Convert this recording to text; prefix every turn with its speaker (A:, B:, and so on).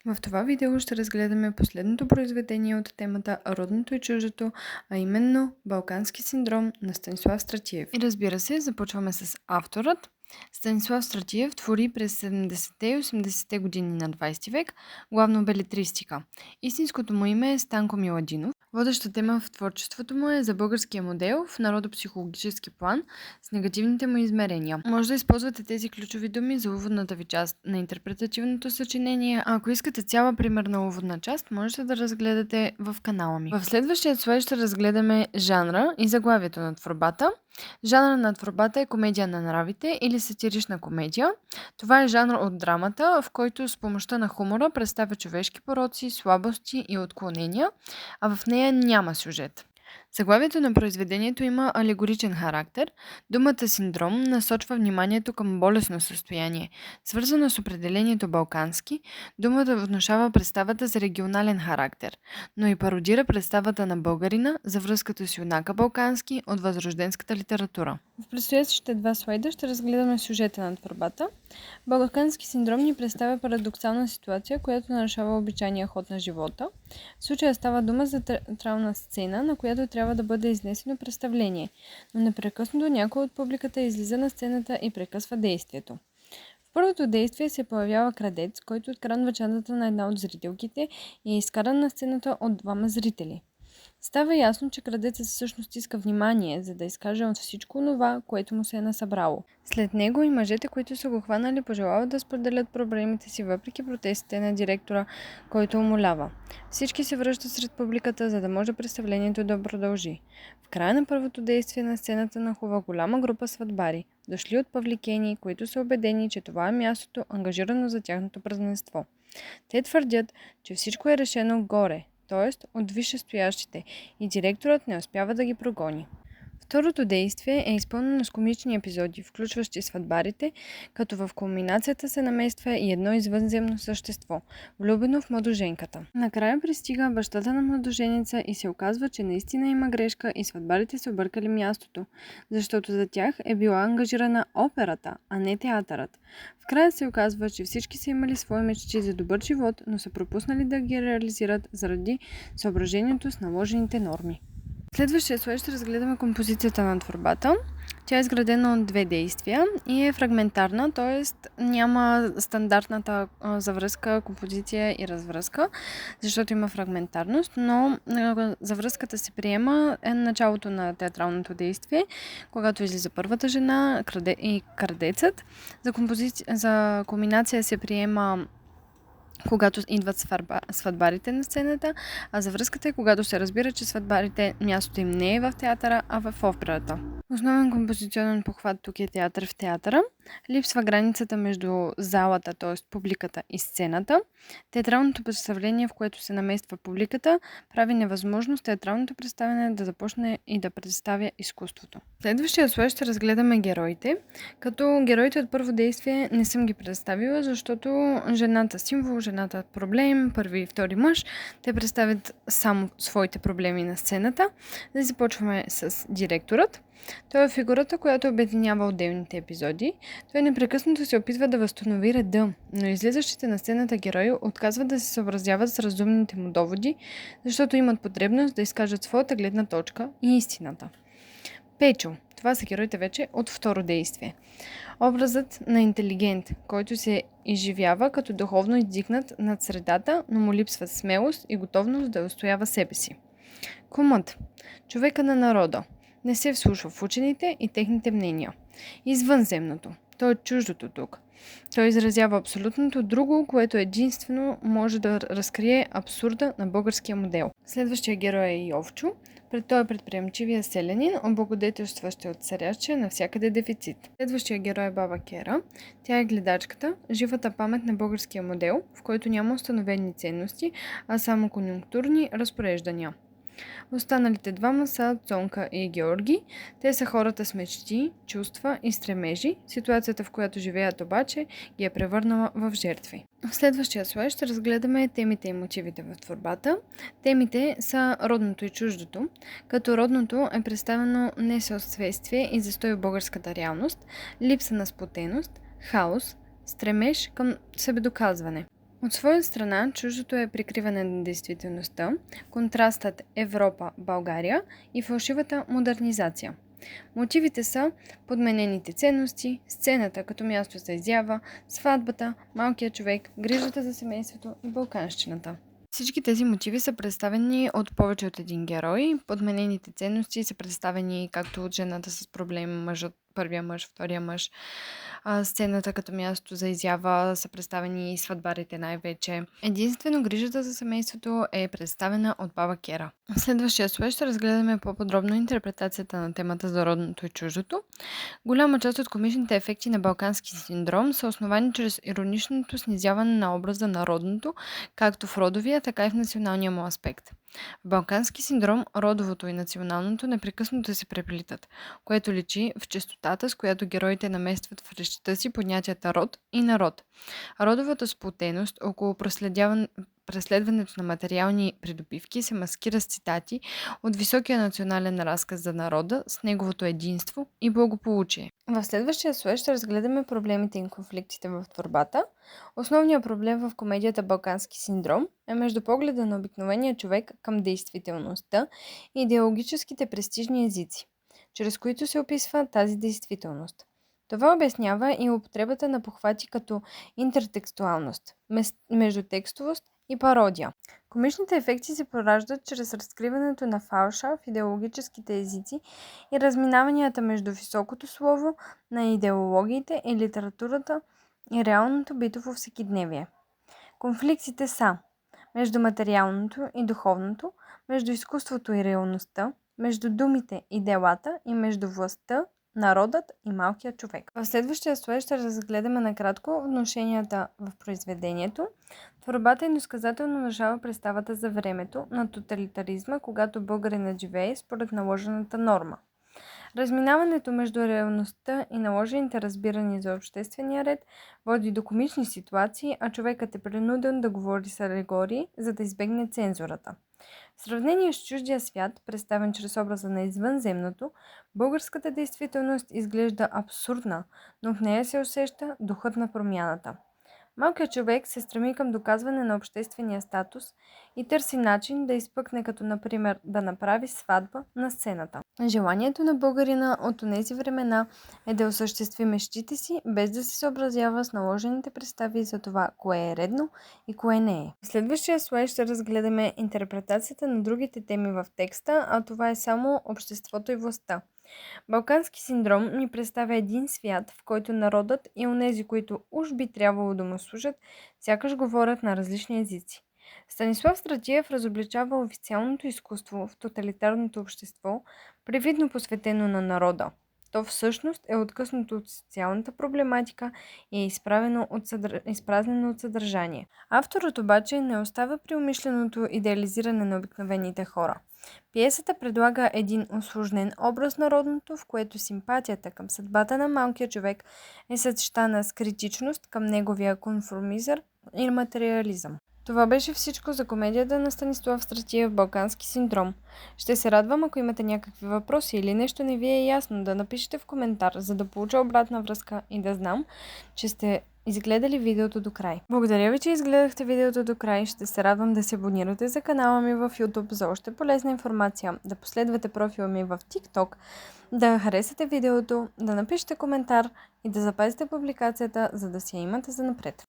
A: В това видео ще разгледаме последното произведение от темата Родното и чуждото, а именно Балкански синдром на Станислав Стратиев. И разбира се, започваме с авторът. Станислав Стратиев твори през 70-те и 80-те години на 20 век, главно белетристика. Истинското му име е Станко Миладинов. Водеща тема в творчеството му е за българския модел в народопсихологически план с негативните му измерения. Може да използвате тези ключови думи за уводната ви част на интерпретативното съчинение, а ако искате цяла примерна уводна част, можете да разгледате в канала ми. В следващия слайд ще разгледаме жанра и заглавието на творбата. Жанра на творбата е комедия на нравите или сатирична комедия. Това е жанр от драмата, в който с помощта на хумора представя човешки пороци, слабости и отклонения, а в нея няма сюжет. Заглавието на произведението има алегоричен характер. Думата синдром насочва вниманието към болестно състояние. Свързано с определението балкански, думата внушава представата за регионален характер, но и пародира представата на българина за връзката с юнака балкански от възрожденската литература. В предстоящите два слайда ще разгледаме сюжета на творбата. Балкански синдром ни представя парадоксална ситуация, която нарушава обичайния ход на живота. В случая става дума за театрална сцена, на която трябва да бъде изнесено представление, но непрекъснато някой от публиката излиза на сцената и прекъсва действието. В първото действие се появява крадец, който открадва чадата на една от зрителките и е изкаран на сцената от двама зрители. Става ясно, че крадецът всъщност иска внимание, за да изкаже от всичко това, което му се е насъбрало. След него и мъжете, които са го хванали, пожелават да споделят проблемите си, въпреки протестите на директора, който умолява. Всички се връщат сред публиката, за да може представлението да продължи. В края на първото действие на сцената нахлува голяма група сватбари, дошли от павликени, които са убедени, че това е мястото, ангажирано за тяхното празненство. Те твърдят, че всичко е решено горе, т.е. от висшестоящите, и директорът не успява да ги прогони. Второто действие е изпълнено с комични епизоди, включващи сватбарите, като в кулминацията се намества и едно извънземно същество, влюбено в младоженката. Накрая пристига бащата на младоженица и се оказва, че наистина има грешка и сватбарите се объркали мястото, защото за тях е била ангажирана операта, а не театърът. В края се оказва, че всички са имали свои мечти за добър живот, но са пропуснали да ги реализират заради съображението с наложените норми. Следващия слайд ще разгледаме композицията на творбата. Тя е изградена от две действия и е фрагментарна, т.е. няма стандартната завръзка, композиция и развръзка, защото има фрагментарност, но завръзката се приема е началото на театралното действие, когато излиза първата жена и крадецът. За кулминация се приема когато идват сватбарите на сцената, а за връзката е когато се разбира, че сватбарите мястото им не е в театъра, а в операта. Основен композиционен похват тук е театър в театъра. Липсва границата между залата, т.е. публиката и сцената. Театралното представление, в което се намества публиката, прави невъзможност театралното представяне да започне и да представя изкуството. Следващия слайд ще разгледаме героите, като героите от първо действие не съм ги представила, защото жената символ, жената проблем, първи и втори мъж, те представят само своите проблеми на сцената. Да започваме с директорът. Той е фигурата, която обединява отделните епизоди. Той непрекъснато се опитва да възстанови реда, но излизащите на сцената герои отказват да се съобразяват с разумните му доводи, защото имат потребност да изкажат своята гледна точка и истината. Печо. Това са героите вече от второ действие. Образът на интелигент, който се изживява като духовно издигнат над средата, но му липсва смелост и готовност да устоява себе си. Кумът. Човека на народа. Не се вслушва в учените и техните мнения. Извънземното. То е чуждото тук. Той изразява абсолютното друго, което единствено може да разкрие абсурда на българския модел. Следващия герой е Йовчо. Той е предприемчивия селянин, облагодетелстващ от царяча навсякъде дефицит. Следващия герой е баба Кера. Тя е гледачката, живата памет на българския модел, в който няма установени ценности, а само конюнктурни разпореждания. Останалите двама са Цонка и Георги. Те са хората с мечти, чувства и стремежи. Ситуацията, в която живеят обаче, ги е превърнала в жертви. В следващия слайд ще разгледаме темите и мотивите в творбата. Темите са родното и чуждото, като родното е представено несъответствие и застой в българската реалност, липса на сплотеност, хаос, стремеж към себедоказване. От своя страна, чуждото е прикриване на действителността, контрастът Европа-България и фалшивата модернизация. Мотивите са подменените ценности, сцената като място за изява, сватбата, малкият човек, грижата за семейството и балканщината. Всички тези мотиви са представени от повече от един герой. Подменените ценности са представени както от жената с проблем, мъжът, първия мъж, втория мъж. Сцената като място за изява са представени и сватбарите най-вече. Единствено грижата за семейството е представена от баба Кера. В следващия слой ще разгледаме по-подробно интерпретацията на темата за родното и чуждото. Голяма част от комичните ефекти на балкански синдром са основани чрез ироничното снизяване на образа на родното, както в родовия, така и в националния му аспект. В балкански синдром родовото и националното непрекъснато се преплитат, което личи в честотата, с която героите наместват в речта си понятията род и народ. Родовата сплотеност около преследването на материални придобивки се маскира с цитати от високия национален разказ за народа с неговото единство и благополучие. В следващия слой ще разгледаме проблемите и конфликтите в творбата. Основният проблем в комедията Балкански синдром е между погледа на обикновения човек към действителността и идеологическите престижни езици, чрез които се описва тази действителност. Това обяснява и употребата на похвати като интертекстуалност, междутекстовост и пародия. Комичните ефекти се пораждат чрез разкриването на фалша в идеологическите езици и разминаванията между високото слово на идеологиите и литературата и реалното битово всекидневие. Конфликтите са между материалното и духовното, между изкуството и реалността, между думите и делата и между властта, народът и малкият човек. В следващия слой ще разгледаме накратко отношенията в произведението. Творбата иносказателно нарушава представата за времето на тоталитаризма, когато българинът живее според наложената норма. Разминаването между реалността и наложените разбирания за обществения ред води до комични ситуации, а човекът е принуден да говори с алегории, за да избегне цензурата. В сравнение с чуждия свят, представен чрез образа на извънземното, българската действителност изглежда абсурдна, но в нея се усеща духът на промяната. Малкият човек се стреми към доказване на обществения статус и търси начин да изпъкне, като например да направи сватба на сцената. Желанието на българина от онези времена е да осъществи мечтите си, без да се съобразява с наложените представи за това, кое е редно и кое не е. В следващия слайд ще разгледаме интерпретацията на другите теми в текста, а това е само обществото и властта. Балкански синдром ни представя един свят, в който народът и онези, които уж би трябвало да му служат, сякаш говорят на различни езици. Станислав Стратиев разобличава официалното изкуство в тоталитарното общество, привидно посветено на народа. То всъщност е откъснато от социалната проблематика и е изпразнено от съдържание. Авторът обаче не остава при умишленото идеализиране на обикновените хора. Пиесата предлага един усложнен образ на родното, в което симпатията към съдбата на малкия човек е съчетана с критичност към неговия конформизъм и материализъм. Това беше всичко за комедията на Станислав Стратиев Балкански синдром. Ще се радвам, ако имате някакви въпроси или нещо не ви е ясно, да напишете в коментар, за да получа обратна връзка и да знам, че сте изгледали видеото до край. Благодаря ви, че изгледахте видеото до край. Ще се радвам да се абонирате за канала ми в YouTube за още полезна информация, да последвате профила ми в TikTok, да харесате видеото, да напишете коментар и да запазите публикацията, за да си я имате за напред.